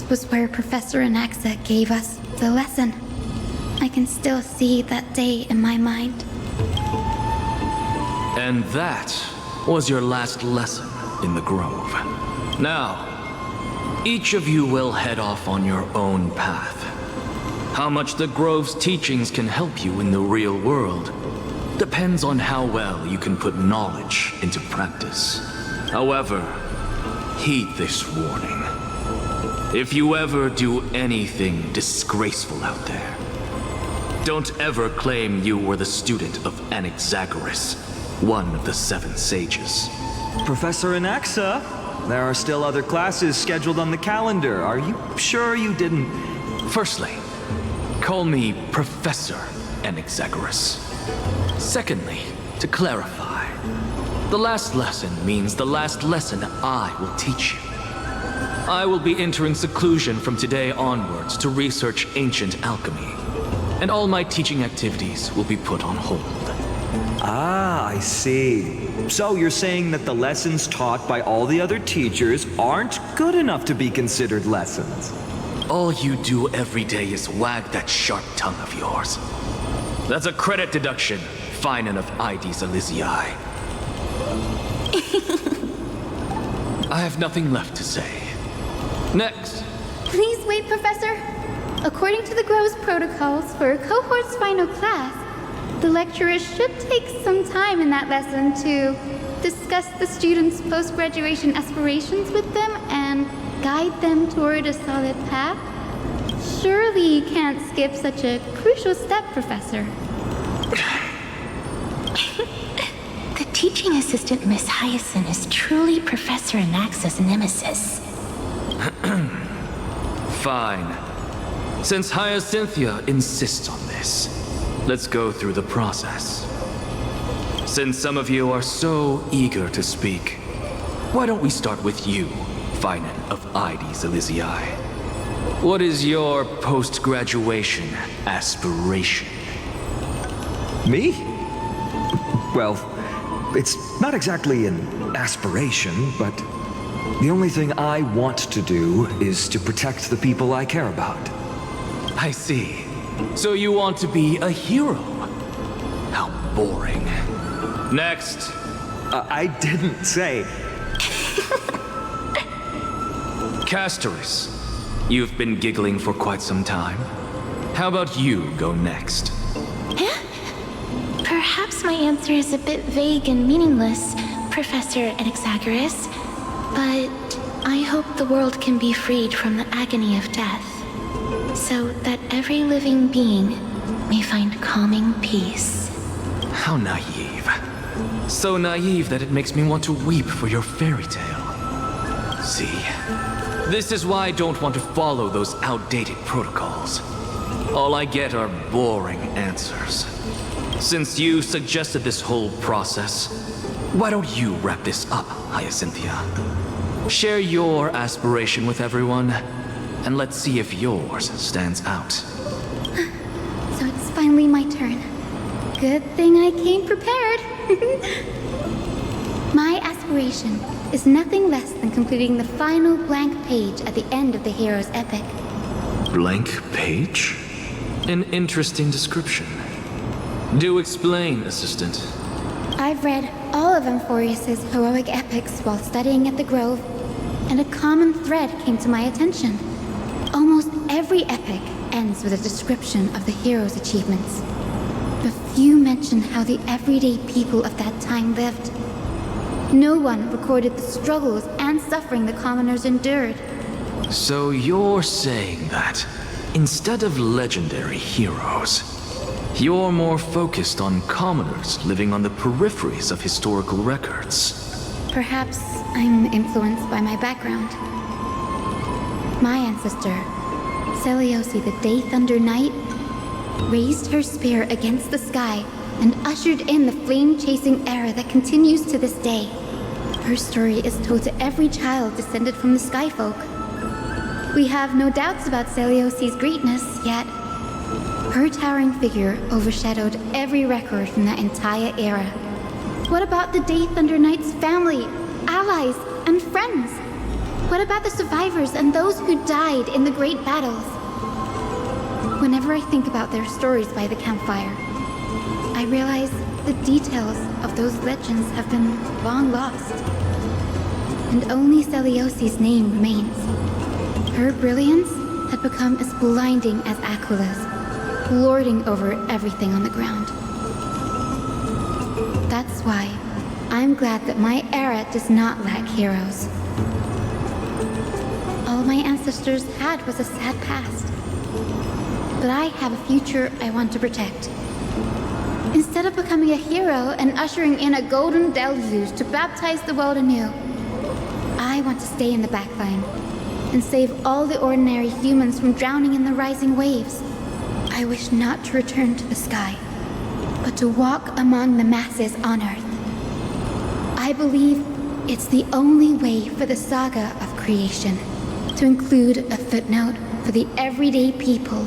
was where Professor Anaxa gave us the lesson. I can still see that day in my mind. And that was your last lesson in the Grove. Now, each of you will head off on your own path. How much the Grove's teachings can help you in the real world depends on how well you can put knowledge into practice. However, heed this warning. If you ever do anything disgraceful out there, don't ever claim you were the student of Anaxagoras, one of the 7 sages. Professor Anaxa, there are still other classes scheduled on the calendar. Are you sure you didn't... Firstly, call me Professor Anaxagoras. Secondly, to clarify, the last lesson means the last lesson I will teach you. I will be entering seclusion from today onwards to research ancient alchemy, and all my teaching activities will be put on hold. Ah, I see. So you're saying that the lessons taught by all the other teachers aren't good enough to be considered lessons? All you do every day is wag that sharp tongue of yours. That's a credit deduction, fine enough IDs Elysiae. I have nothing left to say. Next. Please wait, Professor. According to the Grove's protocols for a cohort's final class, the lecturer should take some time in that lesson to discuss the students' post-graduation aspirations with them and guide them toward a solid path. Surely you can't skip such a crucial step, Professor. The teaching assistant, Miss Hyacinth, is truly Professor Anaxa's nemesis. Fine. Since Hyacinthia insists on this, let's go through the process. Since some of you are so eager to speak, why don't we start with you, Finan of IDs Elysiae. What is your post-graduation aspiration? Me? Well, it's not exactly an aspiration, but the only thing I want to do is to protect the people I care about. I see. So you want to be a hero? How boring. Next. I didn't say... Castoris, you've been giggling for quite some time. How about you go next? Perhaps my answer is a bit vague and meaningless, Professor Anaxagoras, but I hope the world can be freed from the agony of death, so that every living being may find calming peace. How naive. So naive that it makes me want to weep for your fairy tale. See, this is why I don't want to follow those outdated protocols. All I get are boring answers. Since you suggested this whole process, why don't you wrap this up, Hyacinthia? Share your aspiration with everyone, and let's see if yours stands out. So it's finally my turn. Good thing I came prepared. My aspiration is nothing less than completing the final blank page at the end of the hero's epic. Blank page? An interesting description. Do explain, Assistant. I've read all of Amphorius's heroic epics while studying at the Grove, and a common thread came to my attention. Almost every epic ends with a description of the hero's achievements. But few mention how the everyday people of that time lived. No one recorded the struggles and suffering the commoners endured. So you're saying that, instead of legendary heroes, you're more focused on commoners living on the peripheries of historical records. Perhaps I'm influenced by my background. My ancestor, Seliosi the Day Thunder Knight, raised her spear against the sky and ushered in the flame-chasing era that continues to this day. Her story is told to every child descended from the Skyfolk. We have no doubts about Seliosi's greatness, yet her towering figure overshadowed every record from that entire era. What about the Day Thunder Knight's family, allies, and friends? What about the survivors and those who died in the great battles? Whenever I think about their stories by the campfire, I realize the details of those legends have been long lost. And only Celiosi's name remains. Her brilliance had become as blinding as Aquila's, lording over everything on the ground. That's why I'm glad that my era does not lack heroes. All my ancestors had was a sad past. But I have a future I want to protect. Instead of becoming a hero and ushering in a golden deluge to baptize the world anew, I want to stay in the backline and save all the ordinary humans from drowning in the rising waves. I wish not to return to the sky, but to walk among the masses on Earth. I believe it's the only way for the saga of creation to include a footnote for the everyday people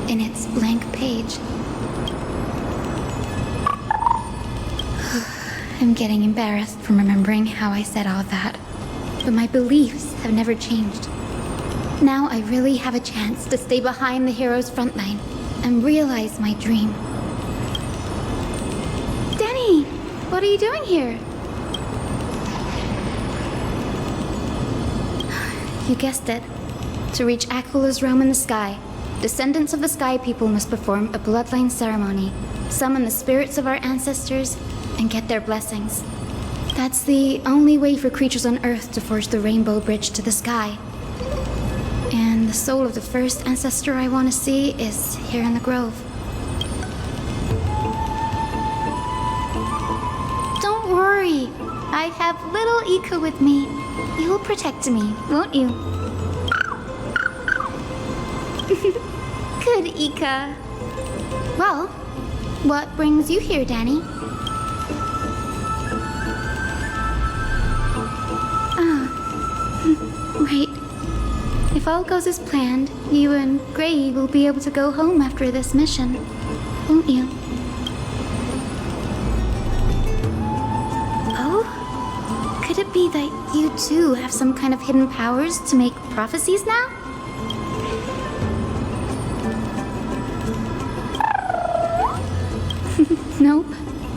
in its blank page. I'm getting embarrassed from remembering how I said all that, but my beliefs have never changed. Now I really have a chance to stay behind the hero's front line and realize my dream. Danny, what are you doing here? You guessed it. To reach Aquila's realm in the sky, descendants of the Sky People must perform a bloodline ceremony, summon the spirits of our ancestors, and get their blessings. That's the only way for creatures on Earth to forge the rainbow bridge to the sky. And the soul of the first ancestor I want to see is here in the grove. Don't worry. I have little Ika with me. You'll protect me, won't you? Good, Ika. Well, what brings you here, Danny? Right. If all goes as planned, you and Gray will be able to go home after this mission, won't you? Oh? Could it be that you too have some kind of hidden powers to make prophecies now? Nope.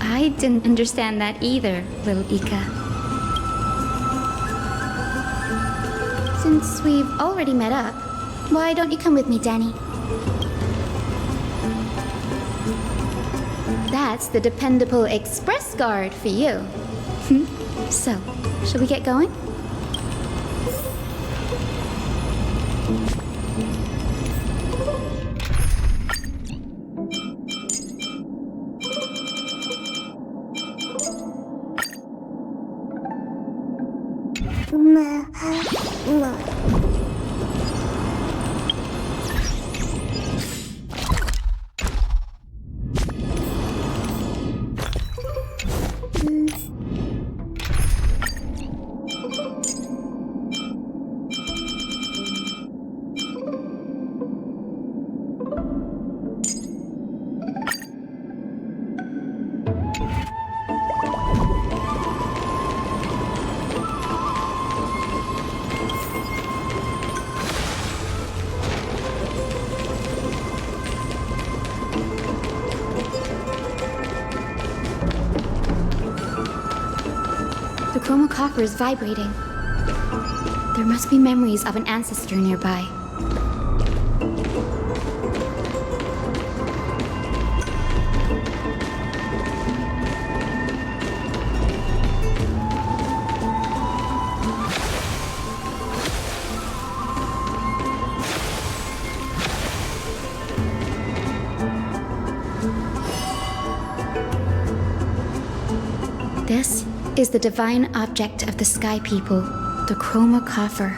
I didn't understand that either, little Ika. Since we've already met up, why don't you come with me, Danny? That's the dependable express guard for you. So, shall we get going? The chroma coffer is vibrating. There must be memories of an ancestor nearby. This is the divine object of the Sky People, the Chroma Coffer.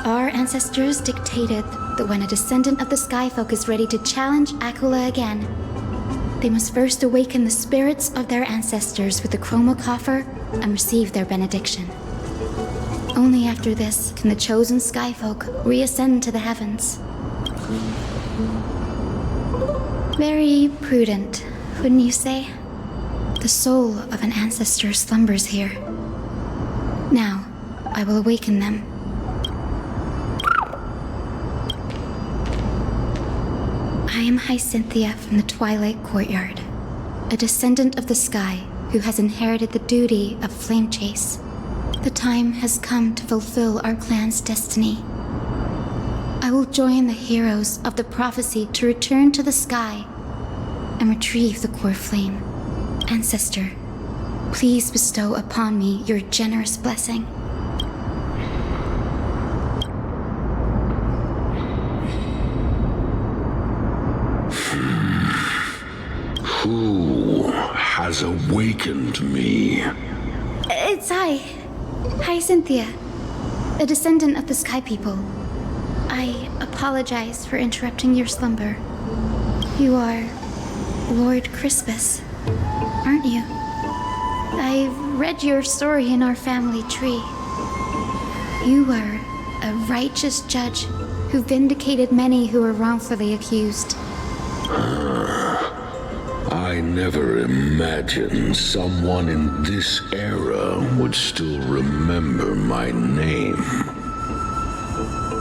Our ancestors dictated that when a descendant of the Sky Folk is ready to challenge Aquila again, they must first awaken the spirits of their ancestors with the Chroma Coffer and receive their benediction. Only after this can the chosen Sky Folk reascend to the heavens. Very prudent, wouldn't you say? The soul of an ancestor slumbers here. Now, I will awaken them. I am Hyacinthia from the Twilight Courtyard, a descendant of the sky who has inherited the duty of flame chase. The time has come to fulfill our clan's destiny. I will join the heroes of the prophecy to return to the sky and retrieve the core flame. Ancestor, please bestow upon me your generous blessing. Who has awakened me? It's I, Hyacinthia, a descendant of the Sky People. I apologize for interrupting your slumber. You are Lord Crispus, aren't you? I've read your story in our family tree. You were a righteous judge who vindicated many who were wrongfully accused. I never imagined someone in this era would still remember my name.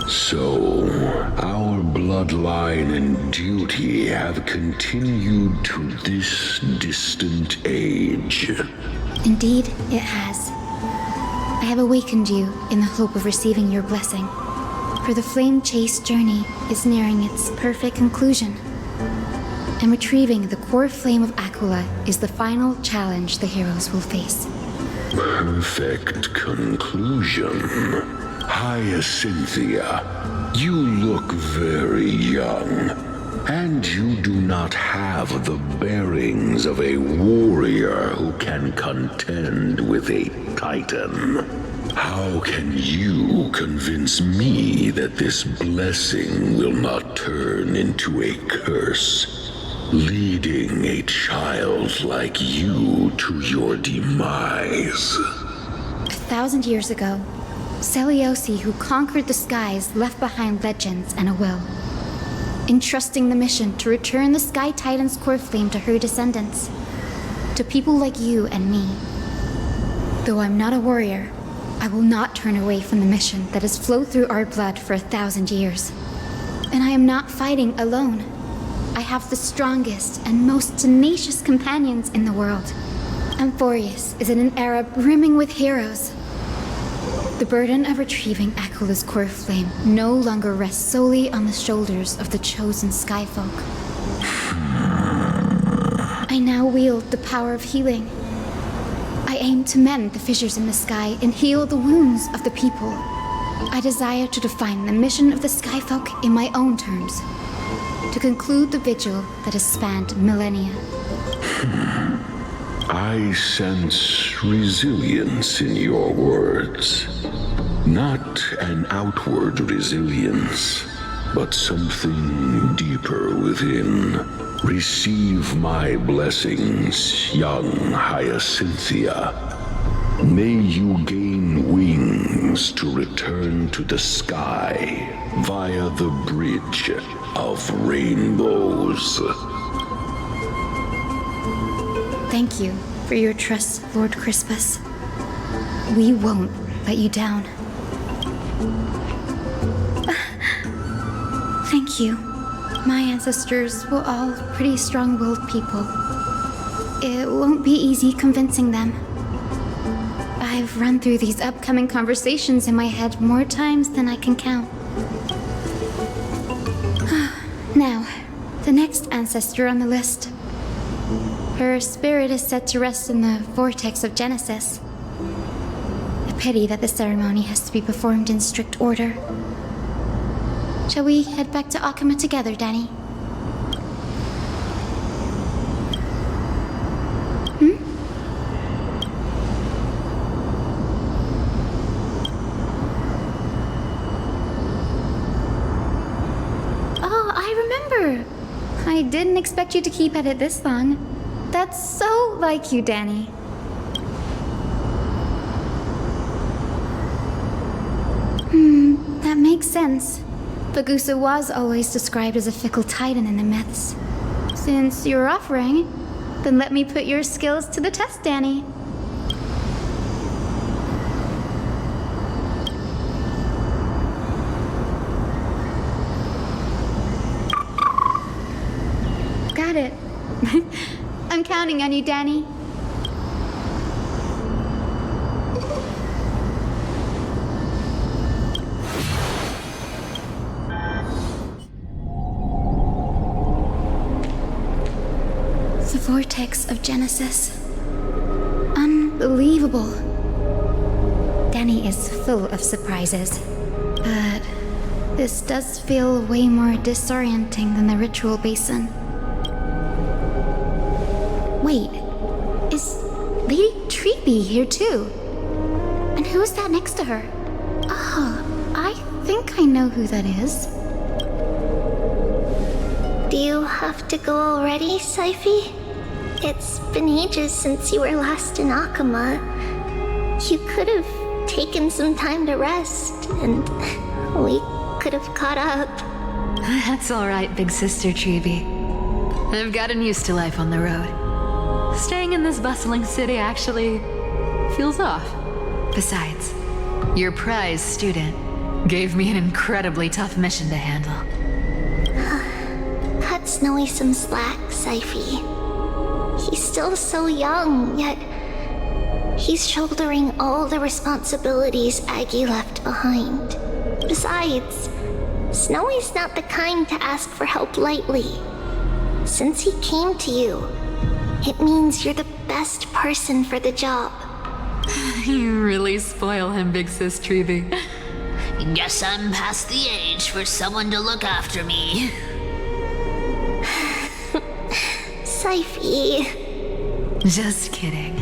So, our bloodline and duty have continued to this distant age. Indeed, it has. I have awakened you in the hope of receiving your blessing, for the flame chase journey is nearing its perfect conclusion. And retrieving the core flame of Aquila is the final challenge the heroes will face. Perfect conclusion. Hyacinthia, you look very young, and you do not have the bearings of a warrior who can contend with a titan. How can you convince me that this blessing will not turn into a curse? Leading a child like you to your demise. 1,000 years ago, Seliosi, who conquered the skies, left behind legends and a will, entrusting the mission to return the Sky Titan's core flame to her descendants, to people like you and me. Though I'm not a warrior, I will not turn away from the mission that has flowed through our blood for 1,000 years. And I am not fighting alone. I have the strongest and most tenacious companions in the world. Amphorius is in an era brimming with heroes. The burden of retrieving Aquila's core flame no longer rests solely on the shoulders of the chosen skyfolk. I now wield the power of healing. I aim to mend the fissures in the sky and heal the wounds of the people. I desire to define the mission of the skyfolk in my own terms, to conclude the vigil that has spanned millennia. I sense resilience in your words. Not an outward resilience, but something deeper within. Receive my blessings, young Hyacinthia. May you gain wings to return to the sky via the bridge of rainbows. Thank you for your trust, Lord Crispus. We won't let you down. Thank you. My ancestors were all pretty strong-willed people. It won't be easy convincing them. I've run through these upcoming conversations in my head more times than I can count. Now, the next ancestor on the list. Her spirit is set to rest in the vortex of Genesis. A pity that the ceremony has to be performed in strict order. Shall we head back to Akama together, Danny? Oh, I remember. I didn't expect you to keep at it this long. That's so like you, Danny. That makes sense. Bagusa was always described as a fickle titan in the myths. Since you're offering, then let me put your skills to the test, Danny. get it. I'm counting on you, Danny. The vortex of Genesis. Unbelievable. Danny is full of surprises. But this does feel way more disorienting than the ritual basin. Wait, is Lady Treeby here too? And who is that next to her? Oh, I think I know who that is. Do you have to go already, Syphie? It's been ages since you were last in Akama. You could have taken some time to rest, and we could have caught up. That's all right, big sister Treeby. I've gotten used to life on the road. Staying in this bustling city actually feels off. Besides, your prize student gave me an incredibly tough mission to handle. Cut Snowy some slack, Syphie. He's still so young, yet he's shouldering all the responsibilities Aggie left behind. Besides, Snowy's not the kind to ask for help lightly. Since he came to you, it means you're the best person for the job. You really spoil him, big sis Treeby. Guess I'm past the age for someone to look after me. Syphie. Just kidding.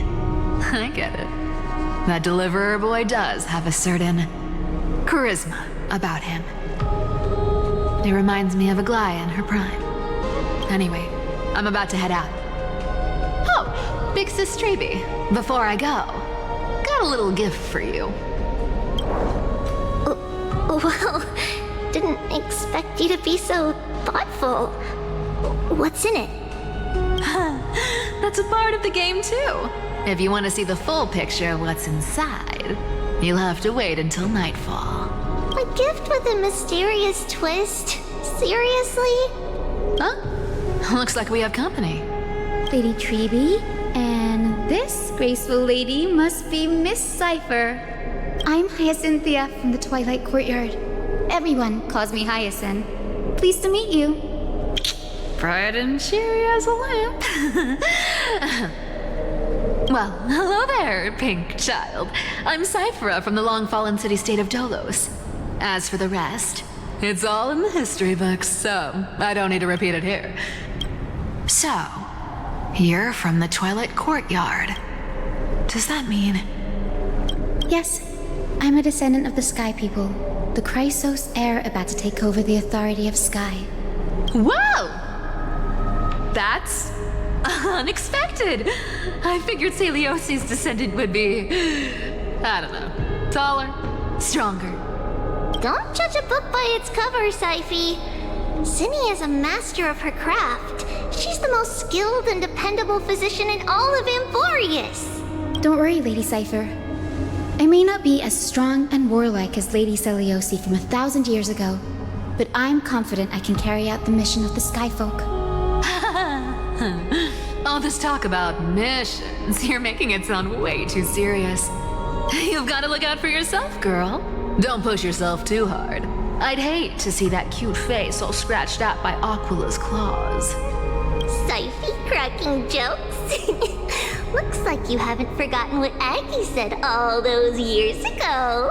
I get it. That deliverer boy does have a certain charisma about him. It reminds me of Aglaia in her prime. Anyway, I'm about to head out. Oh, big sis Treeby, before I go, got a little gift for you. Well, didn't expect you to be so thoughtful. What's in it? That's a part of the game too. If you want to see the full picture of what's inside, you'll have to wait until nightfall. A gift with a mysterious twist? Seriously? Huh? Looks like we have company. Lady Treeby, and this graceful lady must be Miss Cypher. I'm Hyacinthia from the Twilight Courtyard. Everyone calls me Hyacinth. Pleased to meet you. Bright and cheery as a lamp. Well, hello there, pink child. I'm Cyphera from the long-fallen city-state of Dolos. As for the rest, it's all in the history books, so I don't need to repeat it here. So, you're from the Twilight Courtyard. Does that mean... Yes, I'm a descendant of the Sky People, the Chrysos heir about to take over the authority of Sky. Whoa! That's unexpected. I figured Celiosi's descendant would be, I don't know, taller, stronger. Don't judge a book by its cover, Syphie. Zinni is a master of her craft. She's the most skilled and dependable physician in all of Amphorius. Don't worry, Lady Cypher. I may not be as strong and warlike as Lady Celiosi from 1,000 years ago, but I'm confident I can carry out the mission of the Skyfolk. All this talk about missions, you're making it sound way too serious. You've got to look out for yourself, girl. Don't push yourself too hard. I'd hate to see that cute face all scratched out by Aquila's claws. Syphie cracking jokes? Looks like you haven't forgotten what Aggie said all those years ago.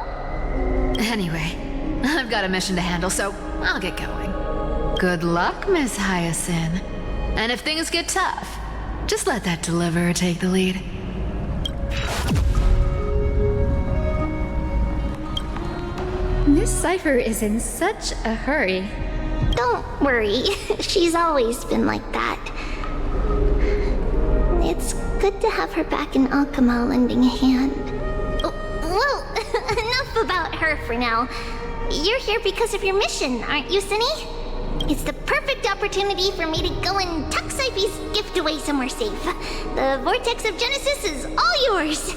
Anyway, I've got a mission to handle, so I'll get going. Good luck, Miss Hyacinth. And if things get tough, just let that deliverer take the lead. Miss Cypher is in such a hurry. Don't worry, she's always been like that. It's good to have her back in Akama lending a hand. Well, enough about her for now. You're here because of your mission, aren't you, Zinni? It's the perfect opportunity for me to go and tuck Syphie's gift away somewhere safe. The Vortex of Genesis is all yours.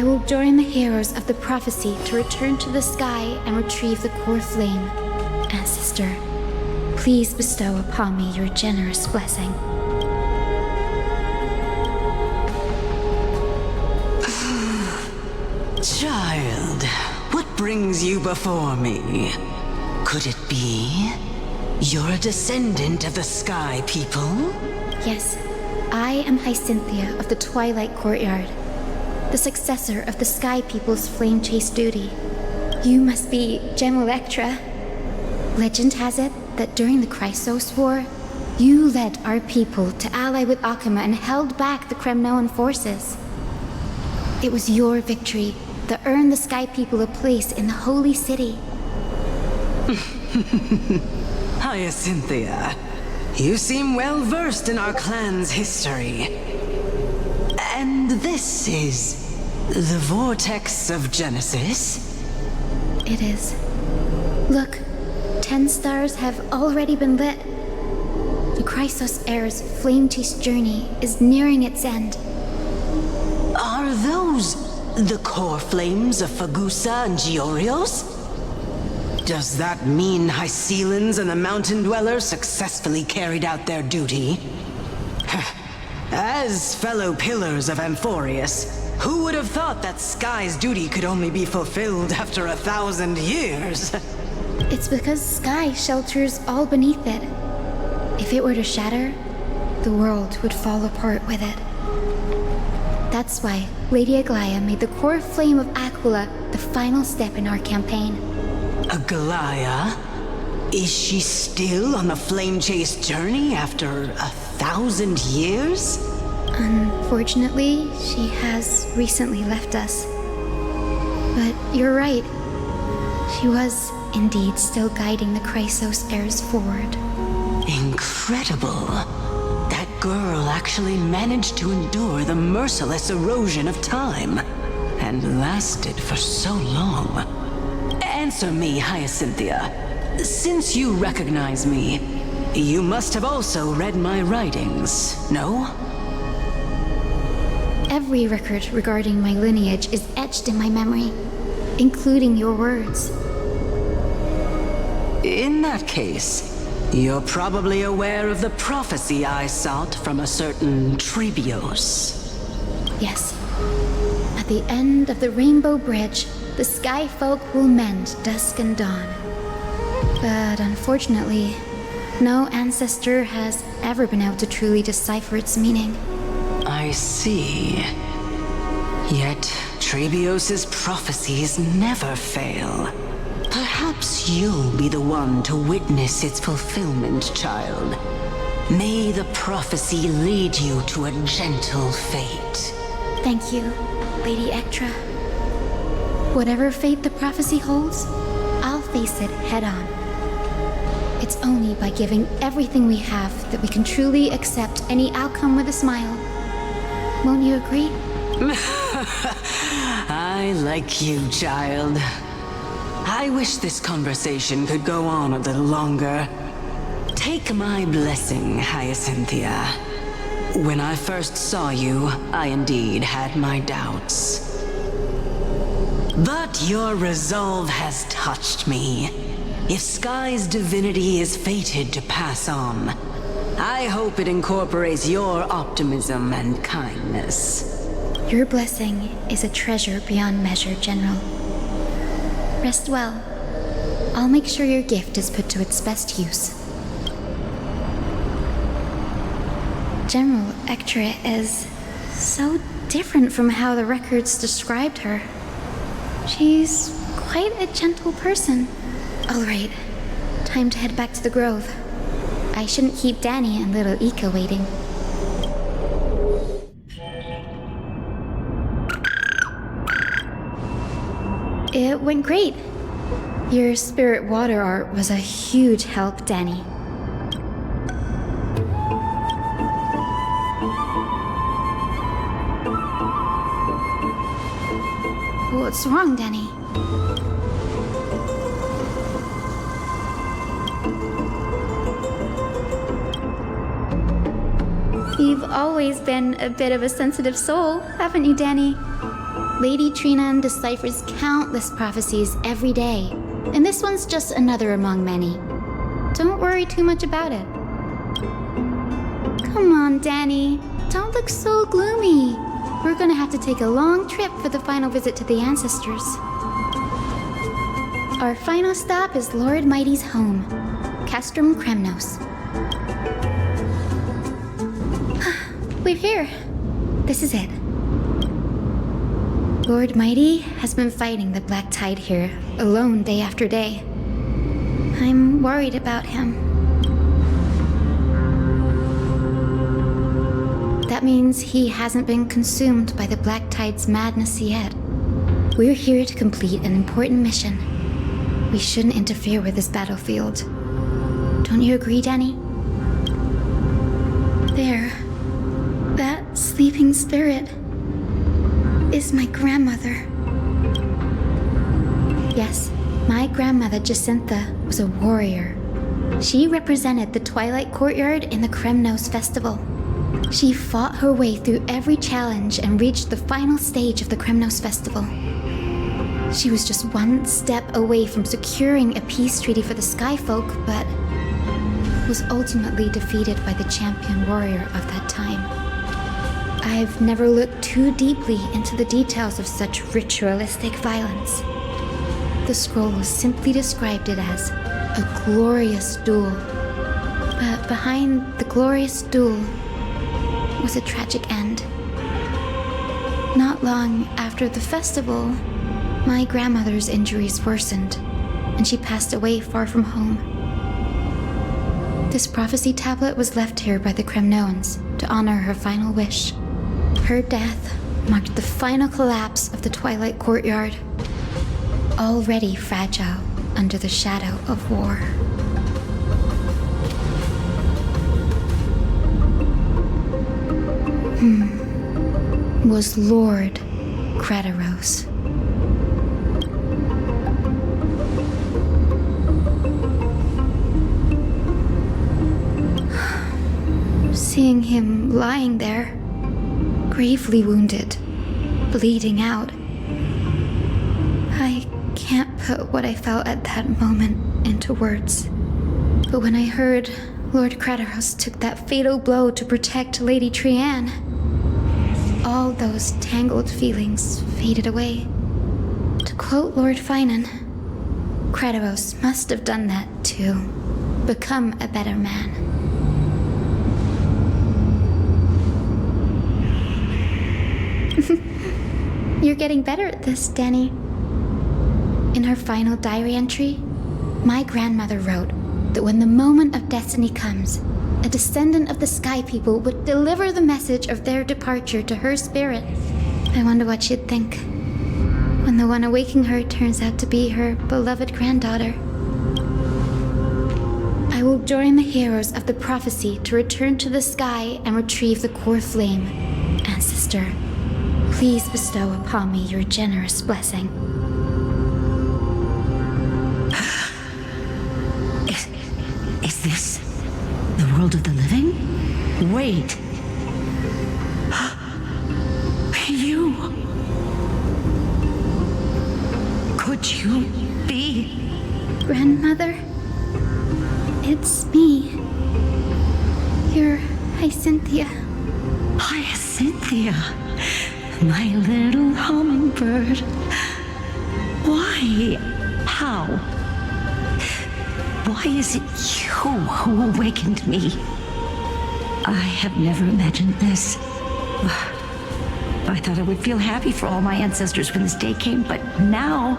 I will join the heroes of the prophecy to return to the sky and retrieve the core flame. Ancestor, please bestow upon me your generous blessing. Child, what brings you before me? Could it be you're a descendant of the Sky People? Yes, I am Hyacinthia of the Twilight Courtyard, the successor of the Sky People's flame chase duty. You must be Gem Electra. Legend has it that during the Chrysos War, you led our people to ally with Akuma and held back the Kremnoan forces. It was your victory that earned the Sky People a place in the Holy City. Hyacinthia, you seem well versed in our clan's history. And this is the Vortex of Genesis? It is. Look, 10 stars have already been lit. The Chrysos Heir's flame chase journey is nearing its end. Are those the core flames of Fagusa and Giorios? Does that mean Hycelans and the Mountain Dwellers successfully carried out their duty? As fellow pillars of Amphorius, who would have thought that Sky's duty could only be fulfilled after 1,000 years? It's because Sky shelters all beneath it. If it were to shatter, the world would fall apart with it. That's why Lady Aglaya made the core flame of Aquila the final step in our campaign. Aglaya? Is she still on the flame chase journey after 1,000 years? Unfortunately, she has recently left us. But you're right. She was indeed still guiding the Chrysos heirs forward. Incredible. That girl actually managed to endure the merciless erosion of time, and lasted for so long. Answer me, Hyacinthia. Since you recognize me, you must have also read my writings, no? Every record regarding my lineage is etched in my memory, including your words. In that case, you're probably aware of the prophecy I sought from a certain Trebios. Yes. At the end of the Rainbow Bridge, the Sky Folk will mend dusk and dawn. But unfortunately, no ancestor has ever been able to truly decipher its meaning. I see. Yet, Trebios's prophecies never fail. Perhaps you'll be the one to witness its fulfillment, child. May the prophecy lead you to a gentle fate. Thank you, Lady Ectra. Whatever fate the prophecy holds, I'll face it head on. It's only by giving everything we have that we can truly accept any outcome with a smile. Won't you agree? I like you, child. I wish this conversation could go on a little longer. Take my blessing, Hyacinthia. When I first saw you, I indeed had my doubts. But your resolve has touched me. If Sky's divinity is fated to pass on, I hope it incorporates your optimism and kindness. Your blessing is a treasure beyond measure, General. Rest well. I'll make sure your gift is put to its best use. General Ectra is so different from how the records described her. She's quite a gentle person. All right, time to head back to the Grove. I shouldn't keep Danny and little Ika waiting. It went great. Your spirit water art was a huge help, Danny. What's wrong, Danny? You've always been a bit of a sensitive soul, haven't you, Danny? Lady Trina deciphers countless prophecies every day, and this one's just another among many. Don't worry too much about it. Come on, Danny. Don't look so gloomy. We're gonna have to take a long trip for the final visit to the ancestors. Our final stop is Lord Mighty's home, Castrum Kremnos. We're here. This is it. Lord Mighty has been fighting the Black Tide here, alone day after day. I'm worried about him. That means he hasn't been consumed by the Black Tide's madness yet. We're here to complete an important mission. We shouldn't interfere with this battlefield. Don't you agree, Danny? There. That sleeping spirit is my grandmother. Yes, my grandmother Jacinta was a warrior. She represented the Twilight Courtyard in the Kremnos Festival. She fought her way through every challenge and reached the final stage of the Kremnos Festival. She was just one step away from securing a peace treaty for the Skyfolk, but was ultimately defeated by the champion warrior of that time. I've never looked too deeply into the details of such ritualistic violence. The scroll simply described it as a glorious duel. But behind the glorious duel was a tragic end. Not long after the festival, my grandmother's injuries worsened, and she passed away far from home. This prophecy tablet was left here by the Kremnoans to honor her final wish. Her death marked the final collapse of the Twilight Courtyard, already fragile under the shadow of war. Was Lord Kratos. Seeing him lying there, gravely wounded, bleeding out, I can't put what I felt at that moment into words. But when I heard Lord Kratos took that fatal blow to protect Lady Trianne, all those tangled feelings faded away. To quote Lord Finan, Kratos must have done that to become a better man. You're getting better at this, Danny. In her final diary entry, my grandmother wrote that when the moment of destiny comes, a descendant of the Sky People would deliver the message of their departure to her spirit. I wonder what she'd think when the one awaking her turns out to be her beloved granddaughter. I will join the heroes of the prophecy to return to the sky and retrieve the core flame. Ancestor, please bestow upon me your generous blessing. Is this the world of the living? Wait. You. Could you be? Grandmother, it's me. Your Hyacinthia. Hyacinthia, my little hummingbird. Why? How? Why is it you who awakened me? I have never imagined this. I thought I would feel happy for all my ancestors when this day came, but now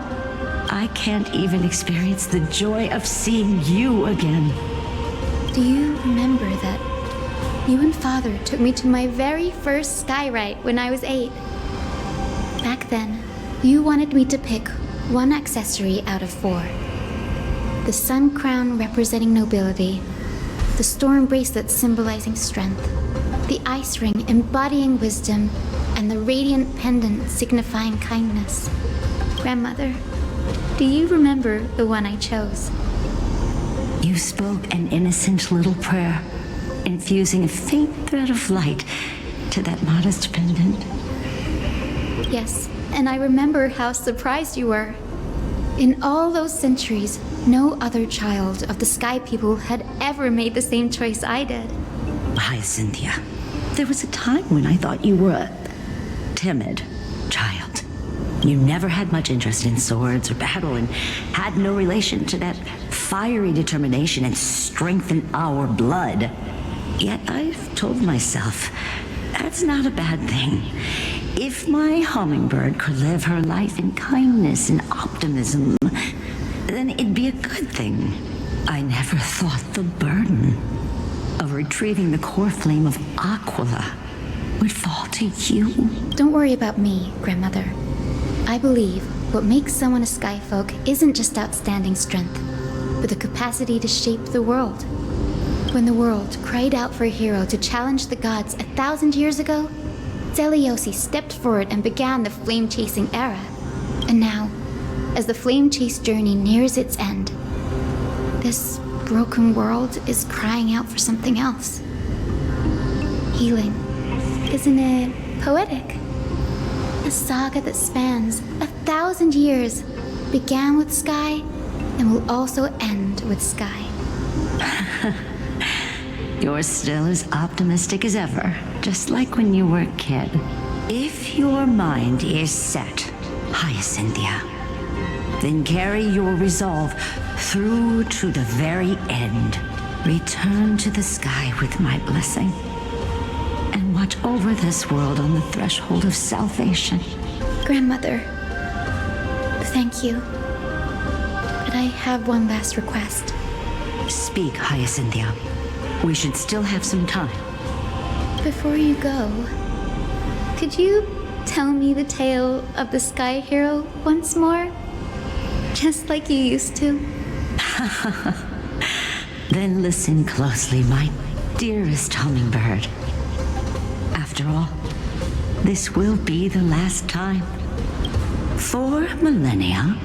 I can't even experience the joy of seeing you again. Do you remember that you and Father took me to my very first skyrite when I was 8? Back then, you wanted me to pick one accessory out of 4. The sun crown representing nobility, the storm bracelet symbolizing strength, the ice ring embodying wisdom, and the radiant pendant signifying kindness. Grandmother, do you remember the one I chose? You spoke an innocent little prayer, infusing a faint thread of light to that modest pendant. Yes, and I remember how surprised you were. In all those centuries, no other child of the Sky People had ever made the same choice I did. Hyacinthia, there was a time when I thought you were a timid child. You never had much interest in swords or battle and had no relation to that fiery determination and strength in our blood. Yet I've told myself, that's not a bad thing. If my hummingbird could live her life in kindness and optimism, then it'd be a good thing. I never thought the burden of retrieving the core flame of Aquila would fall to you. Don't worry about me, Grandmother. I believe what makes someone a Skyfolk isn't just outstanding strength, but the capacity to shape the world. When the world cried out for a hero to challenge the gods 1,000 years ago, Seliosi stepped forward and began the flame-chasing era. And now, as the flame-chase journey nears its end, this broken world is crying out for something else. Healing. Isn't it poetic? A saga that spans 1,000 years began with Sky and will also end with Sky. You're still as optimistic as ever, just like when you were a kid. If your mind is set, Hyacinthia, then carry your resolve through to the very end. Return to the sky with my blessing, and watch over this world on the threshold of salvation. Grandmother, thank you. But I have one last request. Speak, Hyacinthia. We should still have some time. Before you go, could you tell me the tale of the Sky Hero once more? Just like you used to? Then listen closely, my dearest hummingbird. After all, this will be the last time. For millennia,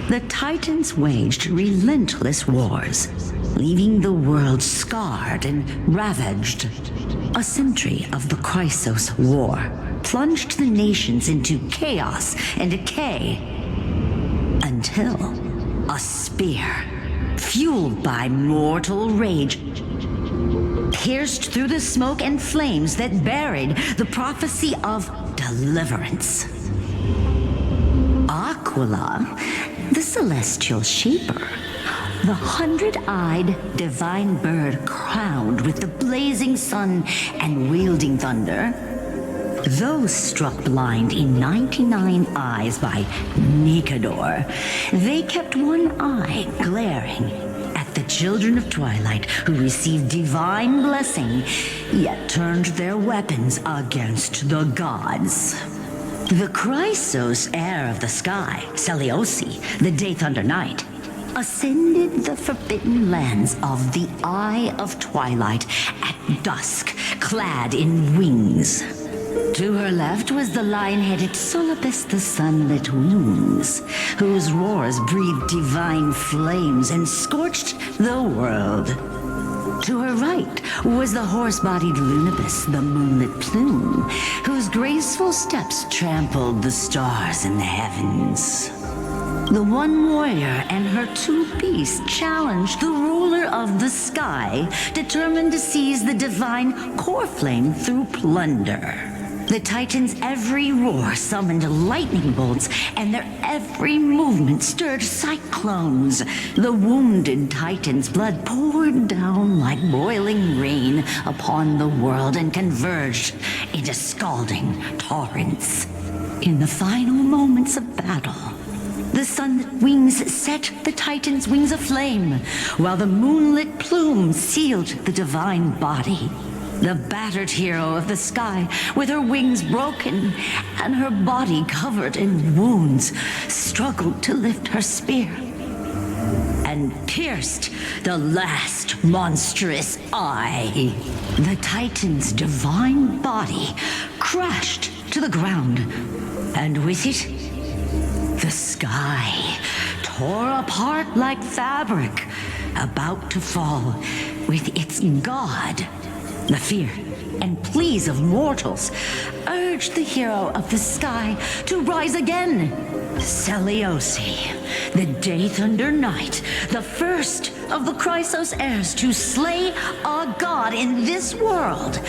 the Titans waged relentless wars, leaving the world scarred and ravaged. A century of the Chrysos War plunged the nations into chaos and decay, until a spear, fueled by mortal rage, pierced through the smoke and flames that buried the prophecy of deliverance. Aquila, the celestial shaper, the 100-eyed divine bird crowned with the blazing sun and wielding thunder, though struck blind in 99 eyes by Nikador, they kept one eye glaring at the children of Twilight who received divine blessing, yet turned their weapons against the gods. The Chrysos heir of the sky, Seliosi, the Day Thunder Knight, ascended the forbidden lands of the Eye of Twilight at dusk, clad in wings. To her left was the lion-headed Solibus the Sunlit Wings, whose roars breathed divine flames and scorched the world. To her right was the horse-bodied Lunibus the Moonlit Plume, whose graceful steps trampled the stars in the heavens. The one warrior and her two beasts challenged the ruler of the sky, determined to seize the divine core flame through plunder. The Titans' every roar summoned lightning bolts, and their every movement stirred cyclones. The wounded Titan's blood poured down like boiling rain upon the world and converged into scalding torrents. In the final moments of battle, the sunlit wings set the Titan's wings aflame, while the moonlit plume sealed the divine body. The battered hero of the sky, with her wings broken and her body covered in wounds, struggled to lift her spear and pierced the last monstrous eye. The Titan's divine body crashed to the ground, and with it, the sky tore apart like fabric, about to fall with its god, the fear and pleas of mortals, urged the hero of the sky to rise again. Seliosi, the Day Thunder Knight, the first of the Chrysos heirs to slay a god in this world,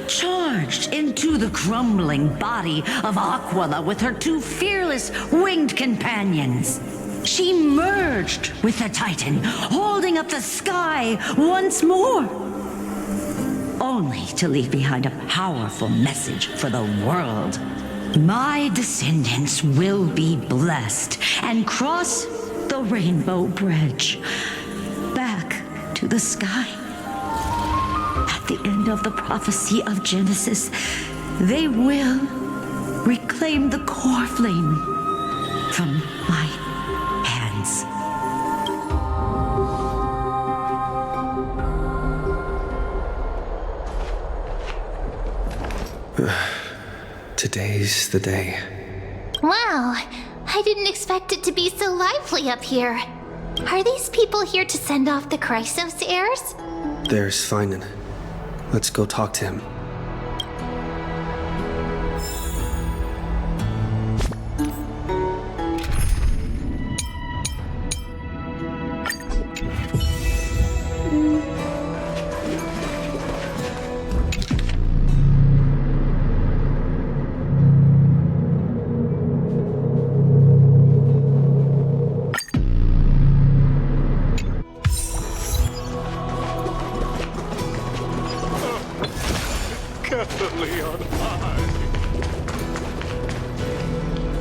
charged into the crumbling body of Aquila with her two fearless winged companions. She merged with the Titan, holding up the sky once more, only to leave behind a powerful message for the world. My descendants will be blessed and cross the Rainbow Bridge back to the sky. At the end of the prophecy of Genesis, they will reclaim the core flame from my hands. Today's the day. Wow, I didn't expect it to be so lively up here. Are these people here to send off the Chrysos heirs? There's Finan. Let's go talk to him.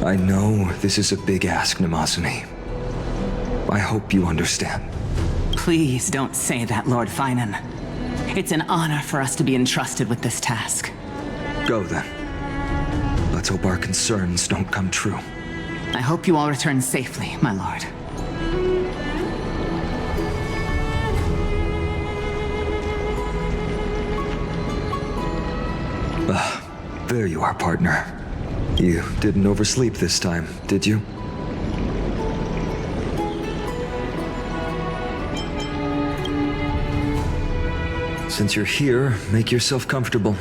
I know this is a big ask, Namazani. I hope you understand. Please don't say that, Lord Finan. It's an honor for us to be entrusted with this task. Go then. Let's hope our concerns don't come true. I hope you all return safely, my lord. There you are, partner. You didn't oversleep this time, did you? Since you're here, make yourself comfortable.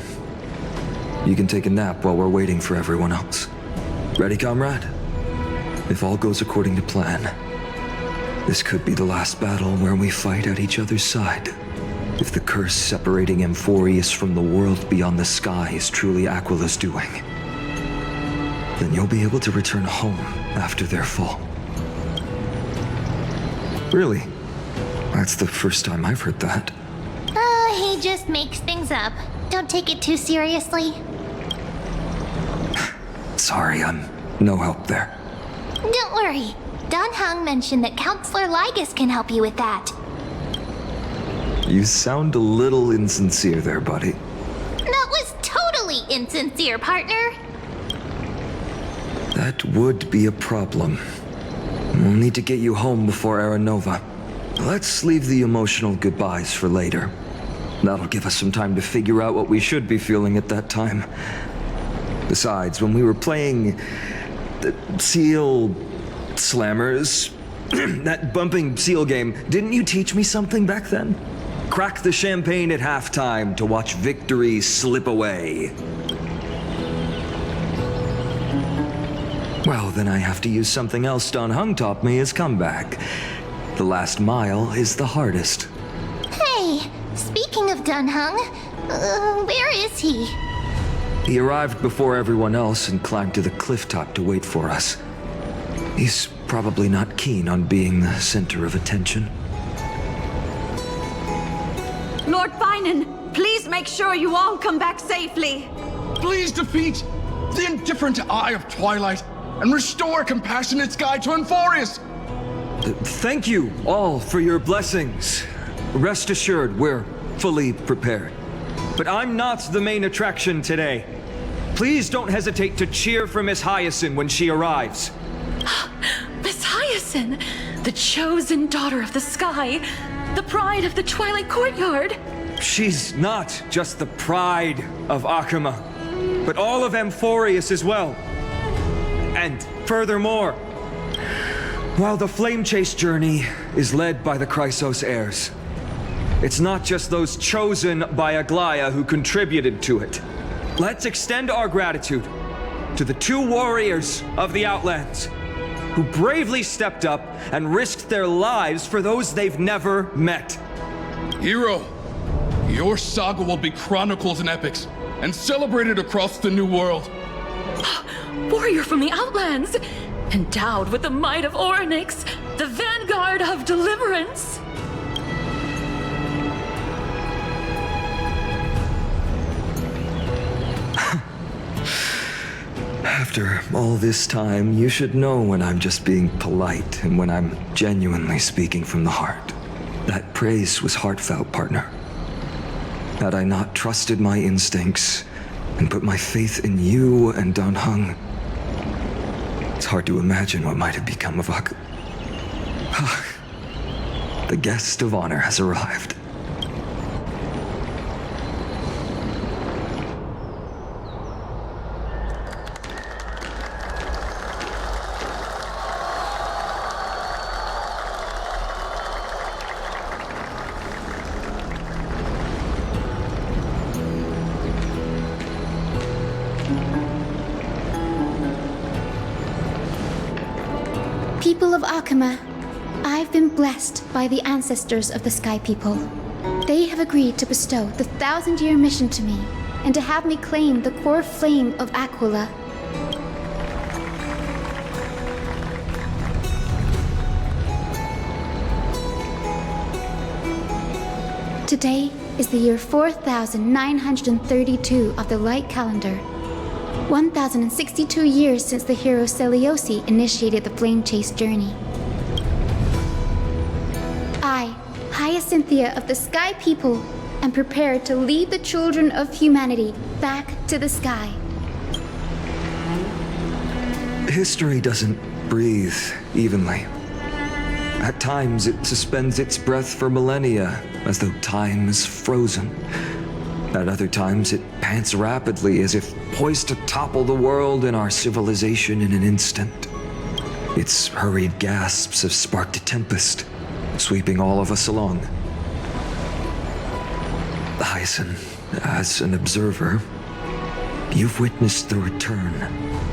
You can take a nap while we're waiting for everyone else. Ready, comrade? If all goes according to plan, this could be the last battle where we fight at each other's side. If the curse separating Amphorius from the world beyond the sky is truly Aquila's doing, then you'll be able to return home after their fall. Really? That's the first time I've heard that. He just makes things up. Don't take it too seriously. Sorry, I'm no help there. Don't worry. Don Hung mentioned that Counselor Ligus can help you with that. You sound a little insincere there, buddy. That was totally insincere, partner. That would be a problem. We'll need to get you home before Aranova. Let's leave the emotional goodbyes for later. That'll give us some time to figure out what we should be feeling at that time. Besides, when we were playing the Seal Slammers, that bumping seal game, didn't you teach me something back then? Crack the champagne at halftime to watch victory slip away. Well, then I have to use something else Don Hung taught me as comeback. The last mile is the hardest. Hey, speaking of Don Hung, where is he? He arrived before everyone else and climbed to the cliff top to wait for us. He's probably not keen on being the center of attention. Lord Finan, please make sure you all come back safely. Please defeat the indifferent Eye of Twilight and restore compassionate sky to Amphorius. Thank you all for your blessings. Rest assured, we're fully prepared. But I'm not the main attraction today. Please don't hesitate to cheer for Miss Hyacinth when she arrives. Miss Hyacinth, the chosen daughter of the sky, the pride of the Twilight Courtyard. She's not just the pride of Akama, but all of Amphorius as well. And furthermore, while the Flame Chase journey is led by the Chrysos heirs, It's not just those chosen by Aglaya who contributed to it. Let's extend our gratitude to the 2 warriors of the Outlands who bravely stepped up and risked their lives for those they've never met. Hero, your saga will be chronicled in epics and celebrated across the New World. Warrior from the Outlands, endowed with the might of Orynyx, the vanguard of deliverance. After all this time, you should know when I'm just being polite and when I'm genuinely speaking from the heart. That praise was heartfelt, partner. Had I not trusted my instincts and put my faith in you and Dan Heng, it's hard to imagine what might have become of Ak. The guest of honor has arrived. People of Akama, I've been blessed by the ancestors of the Sky People. They have agreed to bestow the 1,000-year mission to me and to have me claim the core flame of Aquila. Today is the year 4932 of the Light Calendar. 1,062 years since the hero Seliosi initiated the Flame Chase journey. I, Hyacinthia of the Sky People, am prepared to lead the children of humanity back to the sky. History doesn't breathe evenly. At times, it suspends its breath for millennia, as though time is frozen. At other times, it pants rapidly, as if poised to topple the world and our civilization in an instant. Its hurried gasps have sparked a tempest, sweeping all of us along. Hyacinth, as an observer, you've witnessed the return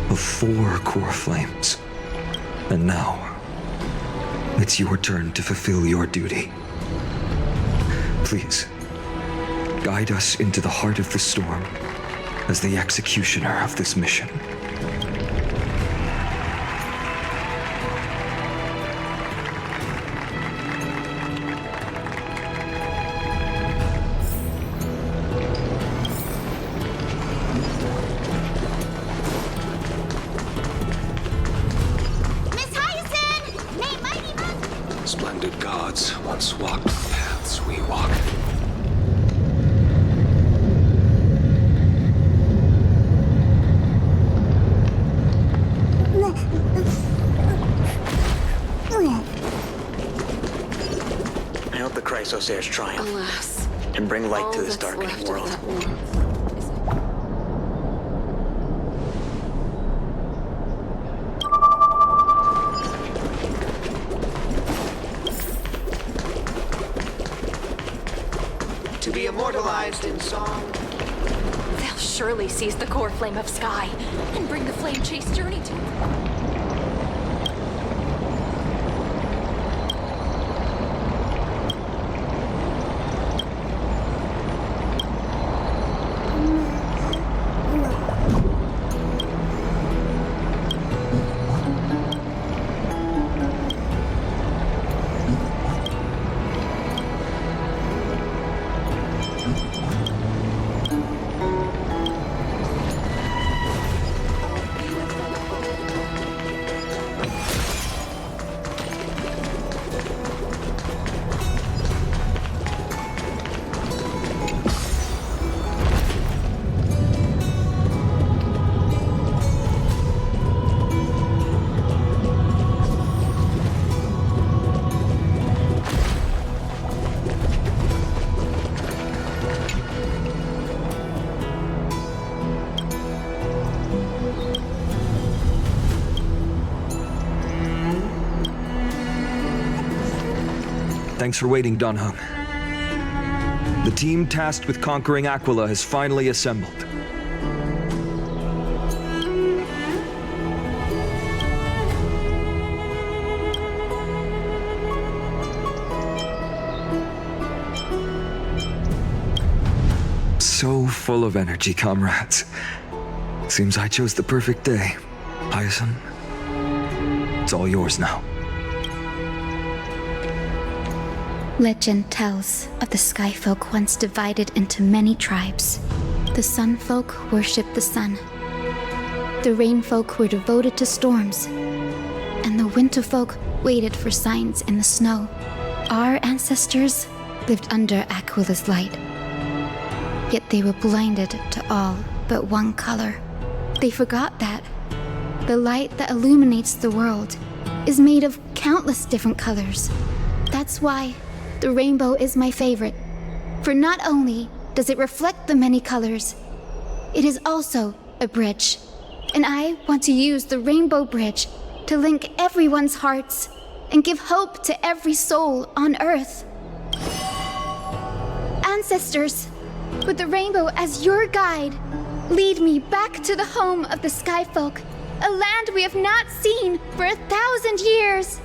of 4 core flames. And now, it's your turn to fulfill your duty. Please, guide us into the heart of the storm as the executioner of this mission. Miss Hyacinth! May mighty monk! Splendid gods once walked the paths we walk. I hope the Chrysosairs triumph. Alas. And bring light All to this that's darkening left of world. that warmth. To be immortalized in song. They'll surely seize the core flame of sky and bring the flame chase journey to Thanks for waiting, Dan Heng. The team tasked with conquering Aquila has finally assembled. So full of energy, comrades. Seems I chose the perfect day. Hyacinth, it's all yours now. Legend tells of the Sky Folk once divided into many tribes. The Sun Folk worshipped the sun. The Rain Folk were devoted to storms. And the Winter Folk waited for signs in the snow. Our ancestors lived under Aquila's light. Yet they were blinded to all but one color. They forgot that the light that illuminates the world is made of countless different colors. That's why the rainbow is my favorite. For not only does it reflect the many colors, it is also a bridge. And I want to use the Rainbow Bridge to link everyone's hearts and give hope to every soul on Earth. Ancestors, with the rainbow as your guide, lead me back to the home of the Sky Folk, a land we have not seen for 1,000 years.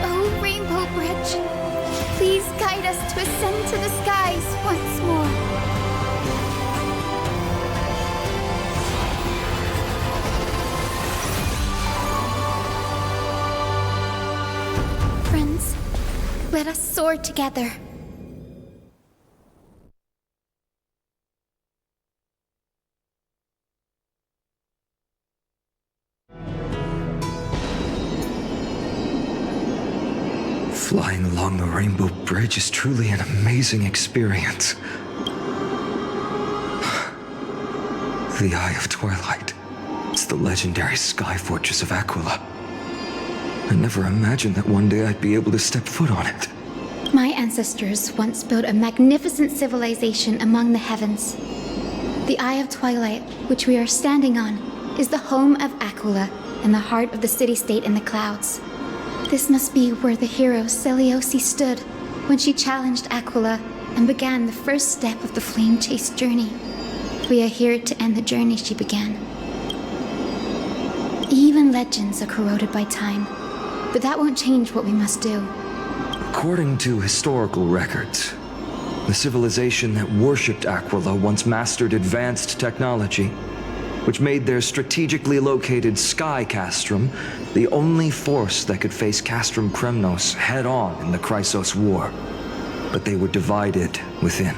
Oh, Rainbow Bridge, please guide us to ascend to the skies once more. Friends, let us soar together. Flying along the Rainbow Bridge is truly an amazing experience. The Eye of Twilight. It's the legendary sky fortress of Aquila. I never imagined that one day I'd be able to step foot on it. My ancestors once built a magnificent civilization among the heavens. The Eye of Twilight, which we are standing on, is the home of Aquila and the heart of the city-state in the clouds. This must be where the hero Selioce stood when she challenged Aquila and began the first step of the flame chase journey. We are here to end the journey she began. Even legends are corroded by time, but that won't change what we must do. According to historical records, the civilization that worshipped Aquila once mastered advanced technology, which made their strategically located Sky Castrum the only force that could face Castrum Kremnos head-on in the Chrysos War. But they were divided within.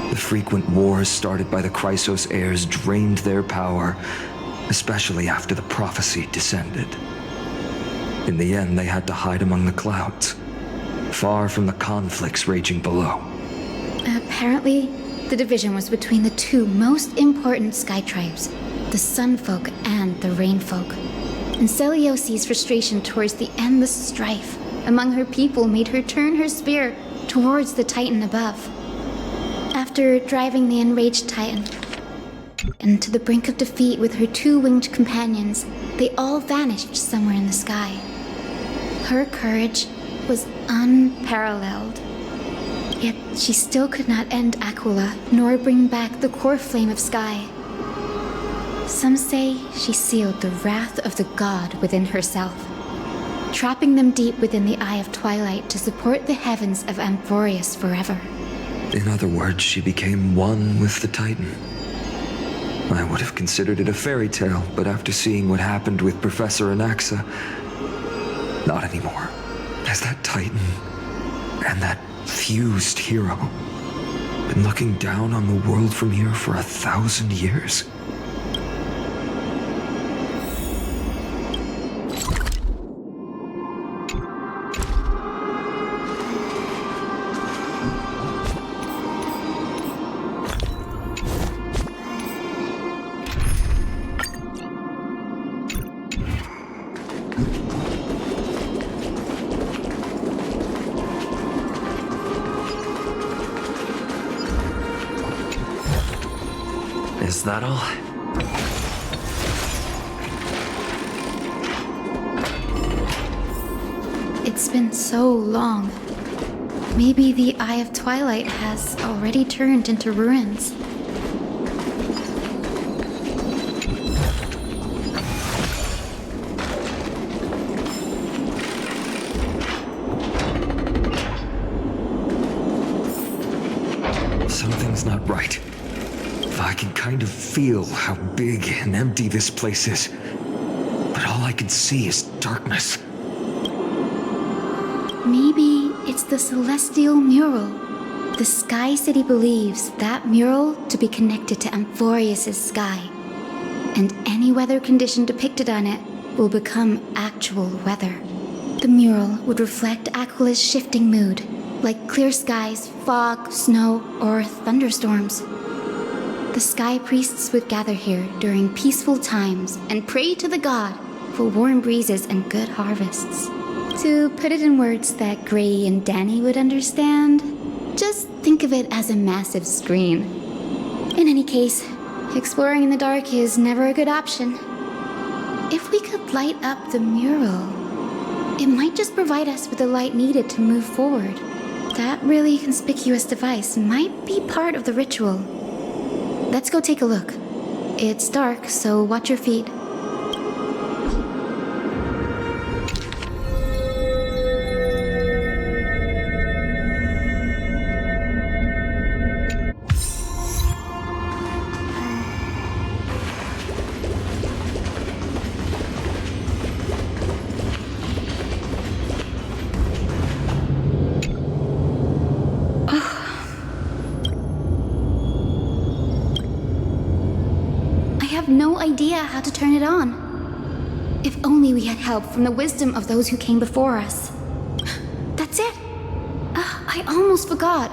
The frequent wars started by the Chrysos heirs drained their power, especially after the prophecy descended. In the end, they had to hide among the clouds, far from the conflicts raging below. Apparently, the division was between the two most important sky tribes, the Sun Folk and the Rain Folk. And Selioce's frustration towards the endless strife among her people made her turn her spear towards the Titan above. After driving the enraged Titan and to the brink of defeat with her two-winged companions, they all vanished somewhere in the sky. Her courage was unparalleled. Yet she still could not end Aquila, nor bring back the core flame of sky. Some say she sealed the wrath of the god within herself, trapping them deep within the Eye of Twilight to support the heavens of Amphorius forever. In other words, she became one with the Titan. I would have considered it a fairy tale, but after seeing what happened with Professor Anaxa, not anymore. As that Titan and that fused hero been looking down on the world from here for 1,000 years. Is that all? It's been so long. Maybe the Eye of Twilight has already turned into ruins. Something's not right. I can kind of feel how big and empty this place is. But all I can see is darkness. Maybe it's the celestial mural. The Sky City believes that mural to be connected to Amphorius' sky. And any weather condition depicted on it will become actual weather. The mural would reflect Aquila's shifting mood, like clear skies, fog, snow, or thunderstorms. The Sky Priests would gather here during peaceful times and pray to the god for warm breezes and good harvests. To put it in words that Gray and Danny would understand, just think of it as a massive screen. In any case, exploring in the dark is never a good option. If we could light up the mural, it might just provide us with the light needed to move forward. That really conspicuous device might be part of the ritual. Let's go take a look. It's dark, so watch your feet. No idea how to turn it on. If only we had help from the wisdom of those who came before us. That's it! I almost forgot.